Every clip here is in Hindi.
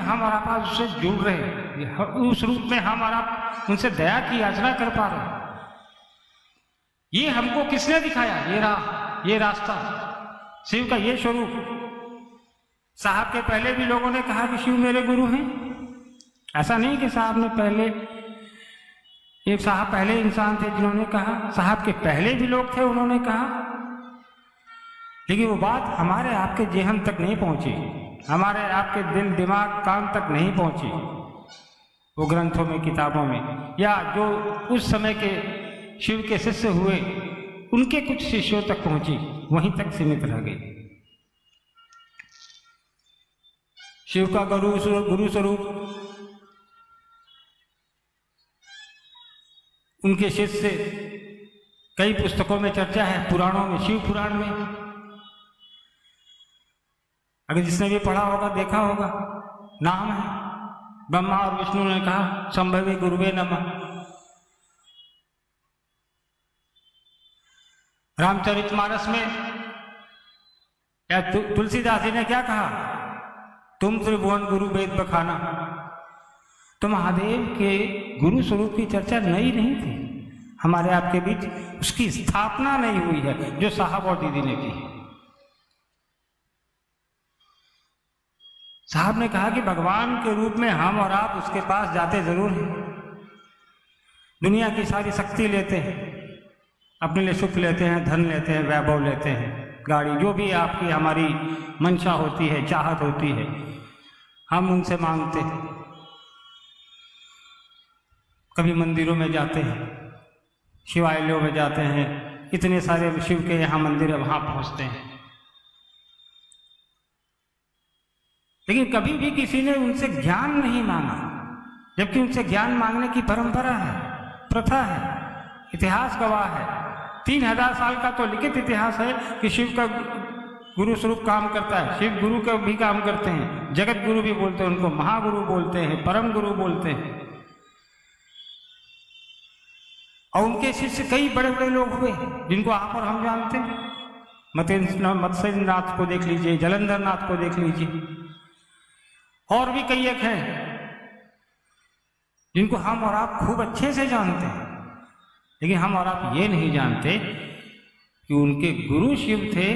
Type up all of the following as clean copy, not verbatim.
हम और आप उससे जुड़ रहे हैं, उस रूप में हम और आप उनसे दया की याचना कर पा रहे हैं। ये हमको किसने दिखाया? ये राह, ये रास्ता, शिव का ये स्वरूप। साहब के पहले भी लोगों ने कहा कि शिव मेरे गुरु हैं। ऐसा नहीं कि साहब ने पहले, एक साहब पहले इंसान थे जिन्होंने कहा, साहब के पहले भी लोग थे उन्होंने कहा, लेकिन वो बात हमारे आपके जेहन तक नहीं पहुंची, हमारे आपके दिल दिमाग कान तक नहीं पहुंची। वो ग्रंथों में, किताबों में, या जो उस समय के शिव के शिष्य हुए उनके कुछ शिष्यों तक पहुंची, वहीं तक सीमित रह गई। शिव का गुरु स्वरूप, उनके शिष्य, कई पुस्तकों में चर्चा है, पुराणों में, शिव पुराण में। अगर जिसने भी पढ़ा होगा, देखा होगा, नाम है। ब्रह्मा और विष्णु ने कहा संभवे गुरुवे नमः। रामचरितमानस में या तुलसीदास जी ने क्या कहा? तुम त्रिभुवन गुरु वेद बखाना। तो महादेव के गुरु स्वरूप की चर्चा नई नहीं थी हमारे आपके बीच, उसकी स्थापना नहीं हुई है जो साहब और दीदी ने की। साहब ने कहा कि भगवान के रूप में हम और आप उसके पास जाते जरूर हैं, दुनिया की सारी शक्ति लेते हैं, अपने लिए सुख लेते हैं, धन लेते हैं, वैभव लेते हैं, गाड़ी, जो भी आपकी हमारी मंशा होती है, चाहत होती है, हम उनसे मांगते हैं। कभी मंदिरों में जाते हैं, शिवालयों में जाते हैं, इतने सारे शिव के यहाँ मंदिर है, वहां पहुंचते हैं, लेकिन कभी भी किसी ने उनसे ज्ञान नहीं मांगा, जबकि उनसे ज्ञान मांगने की परंपरा है, प्रथा है, इतिहास गवाह है। 3000 साल का तो लिखित इतिहास है कि शिव का गुरु स्वरूप काम करता है, शिव गुरु का भी काम करते हैं, जगत गुरु भी बोलते हैं उनको, महागुरु बोलते हैं, परम गुरु बोलते हैं। और उनके शिष्य कई बड़े बड़े लोग हुए जिनको आप और हम जानते हैं। मत्स्येंद्र नाथ को देख लीजिए, जलंधर नाथ को देख लीजिए, और भी कई एक हैं जिनको हम और आप खूब अच्छे से जानते हैं, लेकिन हम और आप ये नहीं जानते कि उनके गुरु शिव थे।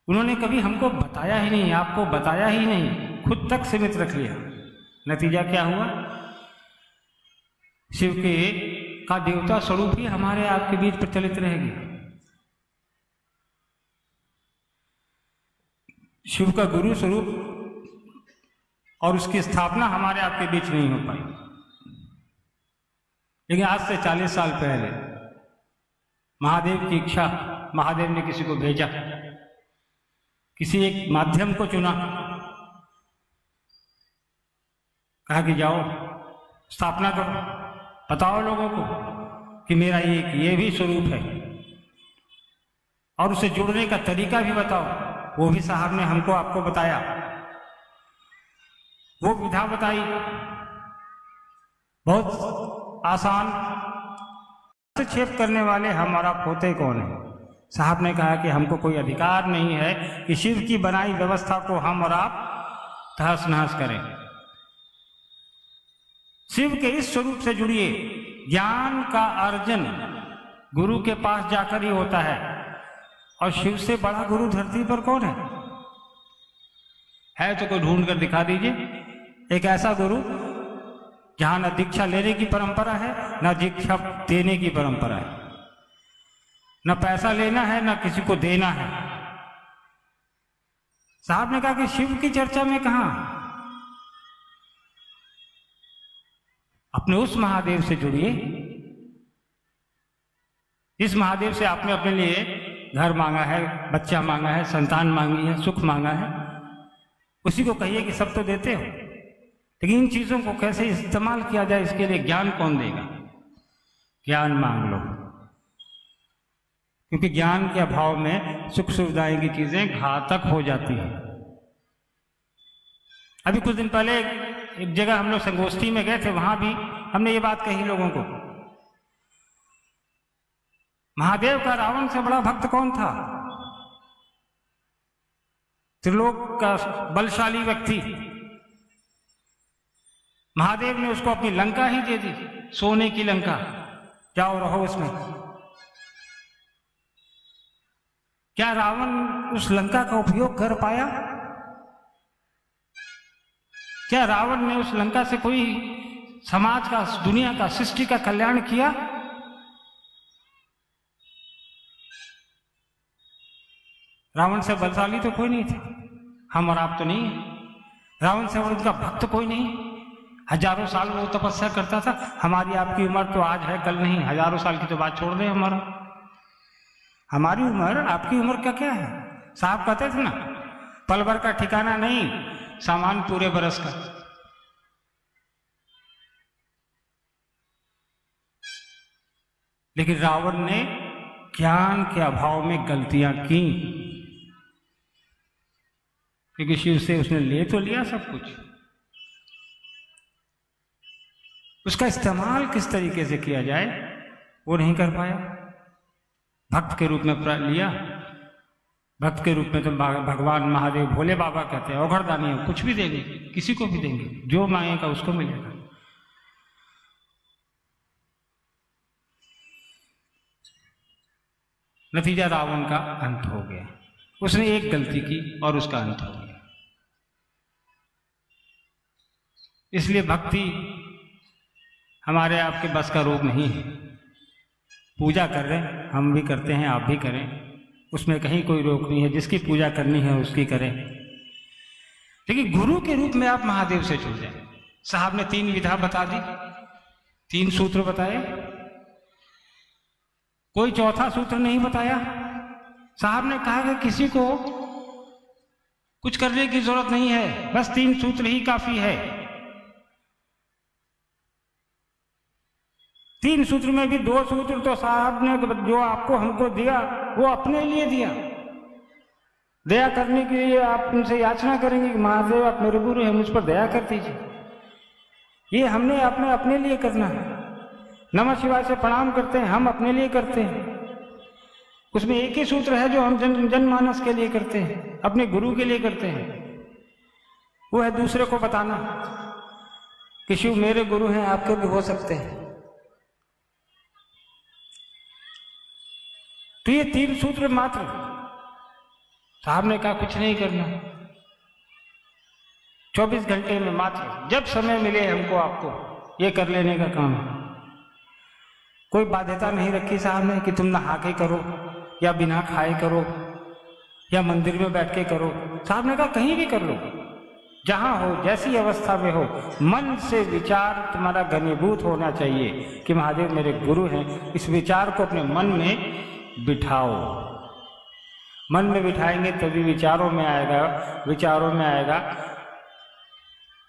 उन्होंने कभी हमको बताया ही नहीं, आपको बताया ही नहीं, खुद तक सीमित रख लिया। नतीजा क्या हुआ? शिव के का देवता स्वरूप ही हमारे आपके बीच प्रचलित रहेगी। शिव का गुरु स्वरूप और उसकी स्थापना हमारे आपके बीच नहीं हो पाई। लेकिन आज से 40 साल पहले महादेव की इच्छा, महादेव ने किसी को भेजा, किसी एक माध्यम को चुना, कहा कि जाओ स्थापना करो, बताओ लोगों को कि मेरा ये भी स्वरूप है, और उसे जुड़ने का तरीका भी बताओ। वो भी साहब ने हमको आपको बताया, वो विधा बताई, बहुत आसान। हस्तक्षेप करने वाले हम और आप होते कौन है? साहब ने कहा कि हमको कोई अधिकार नहीं है कि शिव की बनाई व्यवस्था को हम और आप तहस नहस करें। शिव के इस स्वरूप से जुड़िए। ज्ञान का अर्जन गुरु के पास जाकर ही होता है, और शिव से बड़ा गुरु धरती पर कौन है तो कोई ढूंढ कर दिखा दीजिए एक ऐसा गुरु जहां न दीक्षा लेने की परंपरा है, न दीक्षा देने की परंपरा है, न पैसा लेना है, न किसी को देना है। साहब ने कहा कि शिव की चर्चा में कहां, अपने उस महादेव से जुड़िए, इस महादेव से आपने अपने लिए घर मांगा है, बच्चा मांगा है, संतान मांगी है, सुख मांगा है, उसी को कहिए कि सब तो देते हो, लेकिन इन चीजों को कैसे इस्तेमाल किया जाए इसके लिए ज्ञान कौन देगा? ज्ञान मांग लो, क्योंकि ज्ञान के अभाव में सुख सुविधाएं की चीजें घातक हो जाती है। अभी कुछ दिन पहले एक जगह हम लोग संगोष्ठी में गए थे, वहां भी हमने ये बात कही लोगों को, महादेव का रावण से बड़ा भक्त कौन था? त्रिलोक का बलशाली व्यक्ति, महादेव ने उसको अपनी लंका ही दे दी, सोने की लंका, जाओ रहो उसमें। क्या रावण उस लंका का उपयोग कर पाया? क्या रावण ने उस लंका से कोई समाज का, दुनिया का, सृष्टि का कल्याण किया? रावण से बलशाली तो कोई नहीं था, हम और आप तो नहीं है। रावण से और उनका भक्त कोई नहीं। हजारों साल वो तपस्या करता था। हमारी आपकी उम्र तो आज है कल नहीं, हजारों साल की तो बात छोड़ दें। हमारी उम्र आपकी उम्र का क्या है? साहब कहते थे ना, पल भर का ठिकाना नहीं, सामान पूरे बरस का। लेकिन रावण ने ज्ञान के अभाव में गलतियां की, क्योंकि शिव से उसने ले तो लिया सब कुछ, उसका इस्तेमाल किस तरीके से किया जाए वो नहीं कर पाया। भक्त के रूप में लिया, भक्त के रूप में तो भगवान महादेव भोले बाबा कहते हैं, औघड़दानी है, कुछ भी देंगे, किसी को भी देंगे, जो मांगेगा उसको मिलेगा। नतीजा रावण का अंत हो गया। उसने एक गलती की और उसका अंत हो गया। इसलिए भक्ति हमारे आपके बस का रोग नहीं है। पूजा कर रहे हैं, हम भी करते हैं, आप भी करें, उसमें कहीं कोई रोक नहीं है। जिसकी पूजा करनी है उसकी करें, लेकिन गुरु के रूप में आप महादेव से जुड़ जाए। साहब ने 3 विधा बता दी, 3 सूत्र बताए, कोई चौथा सूत्र नहीं बताया। साहब ने कहा कि किसी को कुछ करने की जरूरत नहीं है, बस 3 सूत्र ही काफी है। 3 सूत्र में भी 2 सूत्र तो साहब ने जो आपको हमको दिया वो अपने लिए दिया। दया करने के लिए आप उनसे याचना करेंगे कि महादेव आप मेरे गुरु हैं, मुझ पर दया कर दीजिए। ये हमने अपने लिए करना है। नमः शिवाय से प्रणाम करते हैं, हम अपने लिए करते हैं। उसमें एक ही सूत्र है जो हम जनमानस के लिए करते हैं, अपने गुरु के लिए करते हैं, वो है दूसरे को बताना कि शिव मेरे गुरु हैं, आपके भी हो सकते हैं। तो ये 3 सूत्र मात्र। साहब ने कहा कुछ नहीं करना, 24 घंटे में मात्र जब समय मिले हमको आपको ये कर लेने का काम है। कोई बाध्यता नहीं रखी साहब ने कि तुम नहा के करो या बिना खाए करो या मंदिर में बैठ के करो। साहब ने कहा कहीं भी कर लो, जहां हो, जैसी अवस्था में हो, मन से विचार तुम्हारा घनीभूत होना चाहिए कि महादेव मेरे गुरु हैं। इस विचार को अपने मन में बिठाओ। मन में बिठाएंगे तभी विचारों में आएगा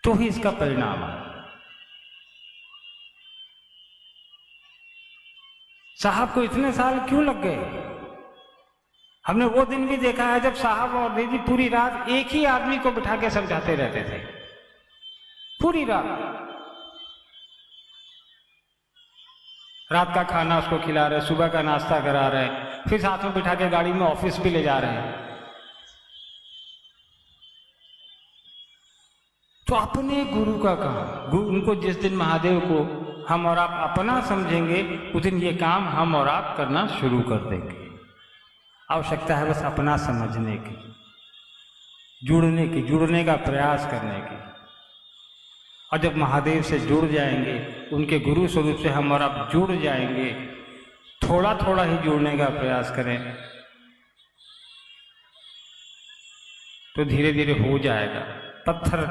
तो ही इसका परिणाम है। साहब को इतने साल क्यों लग गए? हमने वो दिन भी देखा है जब साहब और दीदी पूरी रात एक ही आदमी को बिठा के समझाते रहते थे, पूरी रात का खाना उसको खिला रहे, सुबह का नाश्ता करा रहे, फिर साथ में बिठा के गाड़ी में ऑफिस भी ले जा रहे हैं। तो अपने गुरु का काम, उनको जिस दिन महादेव को हम और आप अपना समझेंगे उस दिन ये काम हम और आप करना शुरू कर देंगे। आवश्यकता है बस अपना समझने की, जुड़ने का प्रयास करने की। और जब महादेव से जुड़ जाएंगे, उनके गुरु स्वरूप से हम और आप जुड़ जाएंगे, थोड़ा थोड़ा ही जुड़ने का प्रयास करें तो धीरे धीरे हो जाएगा। पत्थर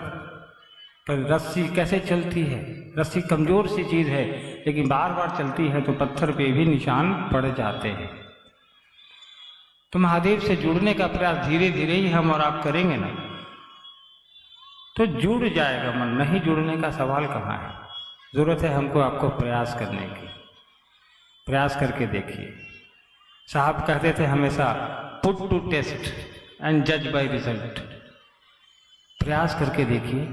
पर रस्सी कैसे चलती है? रस्सी कमजोर सी चीज है, लेकिन बार बार चलती है तो पत्थर पे भी निशान पड़ जाते हैं। तो महादेव से जुड़ने का प्रयास धीरे धीरे ही हम और आप करेंगे ना, तो जुड़ जाएगा मन। नहीं जुड़ने का सवाल कहाँ है? जरूरत है हमको आपको प्रयास करने की। प्रयास करके देखिए। साहब कहते थे हमेशा, पुट टू टेस्ट एंड जज बाय रिजल्ट। प्रयास करके देखिए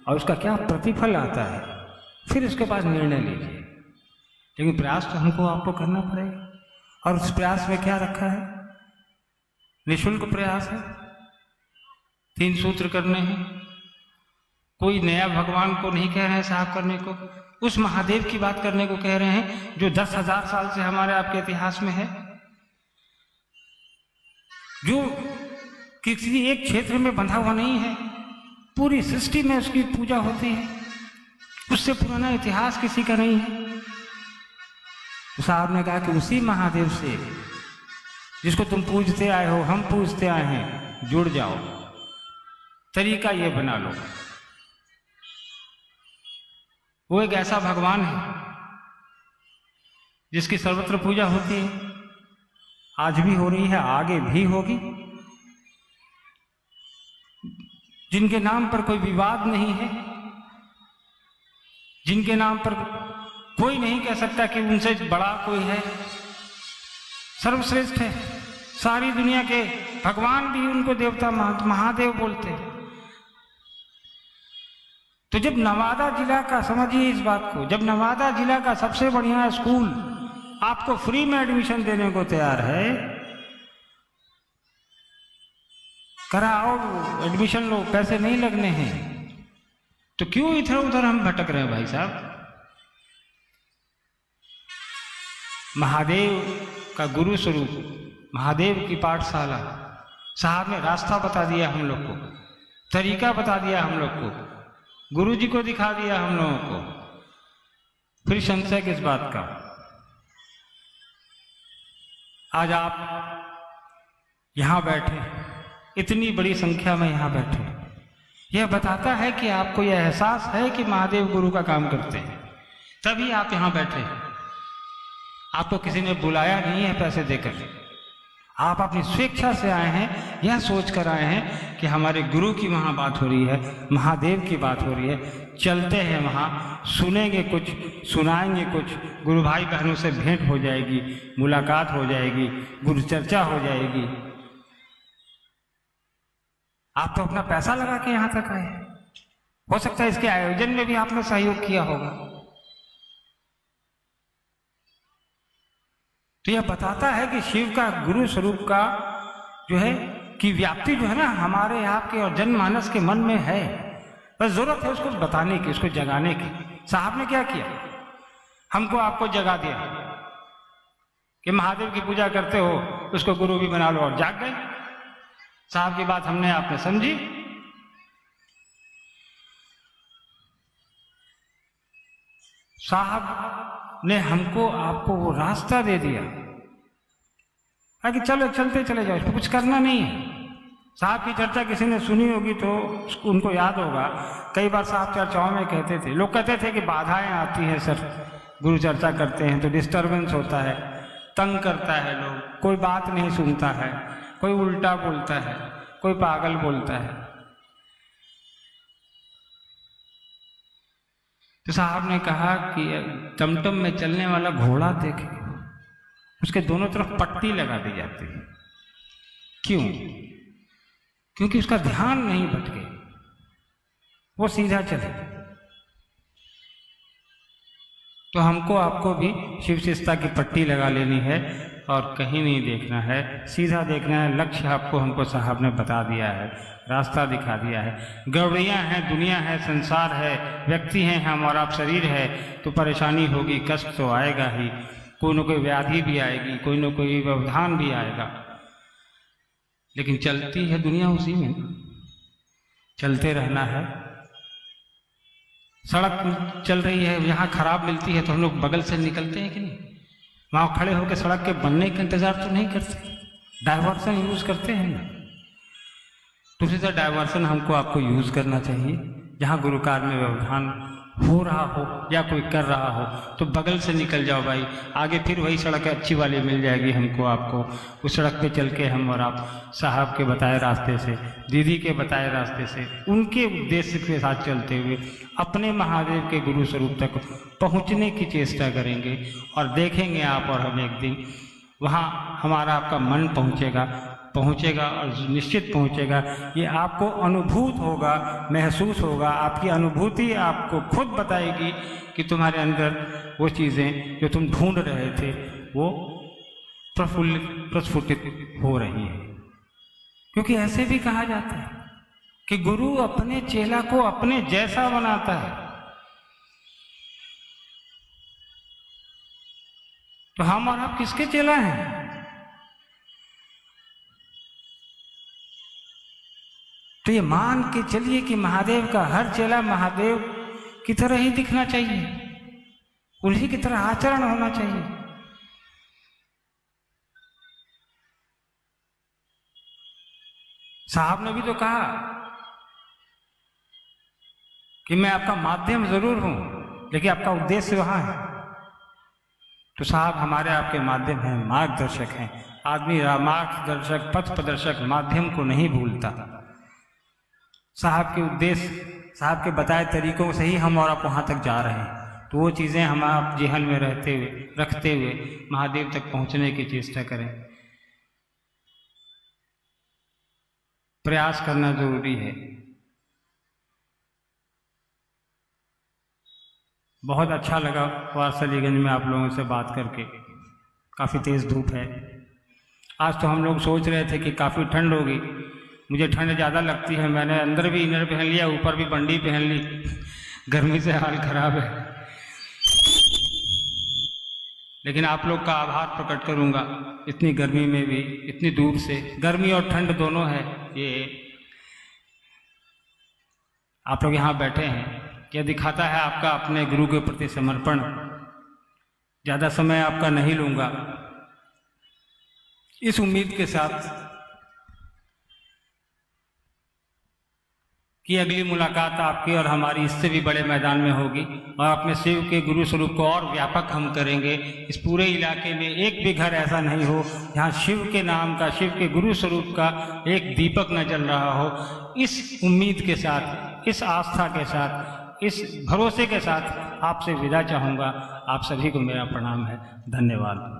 और उसका क्या प्रतिफल आता है, फिर उसके बाद निर्णय लीजिए। लेकिन प्रयास तो हमको आपको करना पड़ेगा। और उस प्रयास में क्या रखा है? निःशुल्क प्रयास है, 3 सूत्र करने हैं, कोई नया भगवान को नहीं कह रहे हैं साफ करने को, उस महादेव की बात करने को कह रहे हैं जो 10,000 साल से हमारे आपके इतिहास में है, जो किसी एक क्षेत्र में बंधा हुआ नहीं है, पूरी सृष्टि में उसकी पूजा होती है, उससे पुराना इतिहास किसी का नहीं है। तो साहब ने कहा कि उसी महादेव से जिसको तुम पूजते आए हो, हम पूजते आए हैं, जुड़ जाओ, तरीका ये बना लो। वो एक ऐसा भगवान है जिसकी सर्वत्र पूजा होती है, आज भी हो रही है, आगे भी होगी, जिनके नाम पर कोई विवाद नहीं है, जिनके नाम पर कोई नहीं कह सकता कि उनसे बड़ा कोई है, सर्वश्रेष्ठ है। सारी दुनिया के भगवान भी उनको देवता महादेव बोलते हैं। तो जब नवादा जिला का, समझिए इस बात को, जब नवादा जिला का सबसे बढ़िया स्कूल आपको फ्री में एडमिशन देने को तैयार है, कराओ, एडमिशन लो, पैसे नहीं लगने हैं, तो क्यों इधर उधर हम भटक रहे हैं भाई साहब? महादेव का गुरु स्वरूप, महादेव की पाठशाला, साहब ने रास्ता बता दिया हम लोग को, तरीका बता दिया हम लोग को, गुरु जी को दिखा दिया हम लोगों को, फिर संशय किस बात का? आज आप यहां बैठे, इतनी बड़ी संख्या में यहां बैठे, यह बताता है कि आपको यह एहसास है कि महादेव गुरु का काम करते हैं, तभी आप यहां बैठे। आपको किसी ने बुलाया नहीं है पैसे देकर, आप अपनी स्वेच्छा से आए हैं, यह सोच कर आए हैं कि हमारे गुरु की वहाँ बात हो रही है, महादेव की बात हो रही है, चलते हैं वहाँ, सुनेंगे कुछ, सुनाएंगे कुछ, गुरु भाई बहनों से भेंट हो जाएगी, मुलाकात हो जाएगी, गुरु चर्चा हो जाएगी। आप तो अपना पैसा लगा के यहाँ तक आए, हो सकता है इसके आयोजन में भी आपने सहयोग किया होगा। तो यह बताता है कि शिव का गुरु स्वरूप का जो है कि व्याप्ति जो है ना हमारे आपके और जनमानस के मन में है, बस जरूरत है उसको बताने की, उसको जगाने की। साहब ने क्या किया, हमको आपको जगा दिया कि महादेव की पूजा करते हो, उसको गुरु भी बना लो, और जाग गए। साहब की बात हमने आपने समझी, साहब ने हमको आपको वो रास्ता दे दिया कि चलो चलते चले जाओ, इसको कुछ करना नहीं है। साहब की चर्चा किसी ने सुनी होगी तो उनको याद होगा, कई बार साहब चर्चाओं में कहते थे, लोग कहते थे कि बाधाएं आती हैं सर, गुरु चर्चा करते हैं तो डिस्टर्बेंस होता है, तंग करता है लोग, कोई बात नहीं सुनता है, कोई उल्टा बोलता है, कोई पागल बोलता है। तो साहब ने कहा कि टमटम में चलने वाला घोड़ा देखे, उसके दोनों तरफ पट्टी लगा दी जाती है। क्यों? क्योंकि उसका ध्यान नहीं भटके, वो सीधा चले। तो हमको आपको भी शिव शिष्टता की पट्टी लगा लेनी है और कहीं नहीं देखना है, सीधा देखना है। लक्ष्य आपको हमको साहब ने बता दिया है, रास्ता दिखा दिया है। गौड़ियाँ हैं, दुनिया है, संसार है, व्यक्ति हैं हम और आप शरीर है, तो परेशानी होगी, कष्ट तो आएगा ही, कोई न कोई व्याधि भी आएगी, कोई न कोई व्यवधान भी आएगा, लेकिन चलती है दुनिया उसी में, चलते रहना है। सड़क चल रही है, यहाँ खराब मिलती है तो हम लोग बगल से निकलते हैं कि नहीं? वहाँ खड़े होकर सड़क के बनने का इंतजार तो नहीं करते, डाइवर्सन यूज करते हैं ना। तो उसी तरह डाइवर्सन हमको आपको यूज करना चाहिए। जहाँ गुरु कार्य में व्यवधान हो रहा हो या कोई कर रहा हो तो बगल से निकल जाओ भाई, आगे फिर वही सड़क अच्छी वाली मिल जाएगी हमको, आपको उस सड़क पे चल के हम और आप साहब के बताए रास्ते से, दीदी के बताए रास्ते से, उनके उद्देश्य के साथ चलते हुए अपने महादेव के गुरु स्वरूप तक पहुँचने की चेष्टा करेंगे। और देखेंगे आप और हम एक दिन वहाँ हमारा आपका मन पहुँचेगा और निश्चित पहुँचेगा। ये आपको अनुभूत होगा, महसूस होगा, आपकी अनुभूति आपको खुद बताएगी कि तुम्हारे अंदर वो चीज़ें जो तुम ढूंढ रहे थे वो प्रस्फुटित हो रही है। क्योंकि ऐसे भी कहा जाता है कि गुरु अपने चेला को अपने जैसा बनाता है। तो हम और आप किसके चेला हैं? तो ये मान के चलिए कि महादेव का हर चेला महादेव की तरह ही दिखना चाहिए, उन्हीं की तरह आचरण होना चाहिए। साहब ने भी तो कहा कि मैं आपका माध्यम जरूर हूं, लेकिन आपका उद्देश्य वहां है। तो साहब हमारे आपके माध्यम हैं, मार्गदर्शक हैं। आदमी मार्गदर्शक, पथ प्रदर्शक, माध्यम को नहीं भूलता। साहब के उद्देश्य, साहब के बताए तरीकों से ही हम और आप वहां तक जा रहे हैं। तो वो चीज़ें हम आप जेहन में रखते हुए महादेव तक पहुंचने की चेष्टा करें। प्रयास करना जरूरी है। बहुत अच्छा लगा वारसलीगंज में आप लोगों से बात करके। काफ़ी तेज़ धूप है आज। तो हम लोग सोच रहे थे कि काफ़ी ठंड होगी। मुझे ठंड ज़्यादा लगती है, मैंने अंदर भी इनर पहन लिया, ऊपर भी बंडी पहन ली। गर्मी से हाल खराब है। लेकिन आप लोग का आभार प्रकट करूंगा, इतनी गर्मी में भी, इतनी धूप से, गर्मी और ठंड दोनों है। ये आप लोग यहाँ बैठे हैं, यह दिखाता है आपका अपने गुरु के प्रति समर्पण। ज़्यादा समय आपका नहीं लूँगा, इस उम्मीद के साथ कि अगली मुलाकात आपकी और हमारी इससे भी बड़े मैदान में होगी और अपने शिव के गुरु स्वरूप को और व्यापक हम करेंगे। इस पूरे इलाके में एक भी घर ऐसा नहीं हो जहाँ शिव के नाम का, शिव के गुरु स्वरूप का एक दीपक न जल रहा हो। इस उम्मीद के साथ, इस आस्था के साथ, इस भरोसे के साथ आपसे विदा चाहूँगा। आप सभी को मेरा प्रणाम है। धन्यवाद।